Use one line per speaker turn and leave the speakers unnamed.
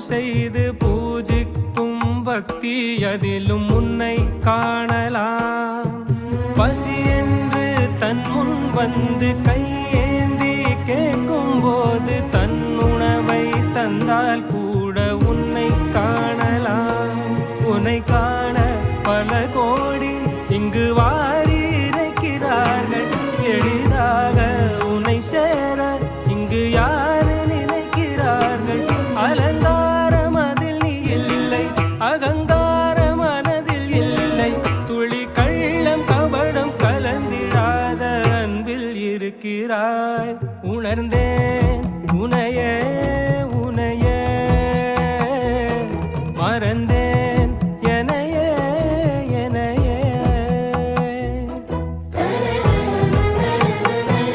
செய்து பூஜிக்கும் பக்தி அதிலும் உன்னை காணலாம். பசி என்று தன் முன் வந்து கையேந்தி கேட்கும் போது தன் உணவை தந்தால் கூட உன்னை காணலாம். உன்னை காண பல கோடி இங்கு வாரி இறைக்கிறார்கள். எளிதாக உன்னை சேர இங்கு யாரு நினைக்கிறார்கள்? அலங்காரம் அதில் நீ இல்லை, அகங்கார மனதில் இல்லை. துளி கள்ளம் கபடம் கலந்திடாத அன்பில் இருக்கிறாய். உணர்ந்தேன் உனையே உனையே மறந்தேன்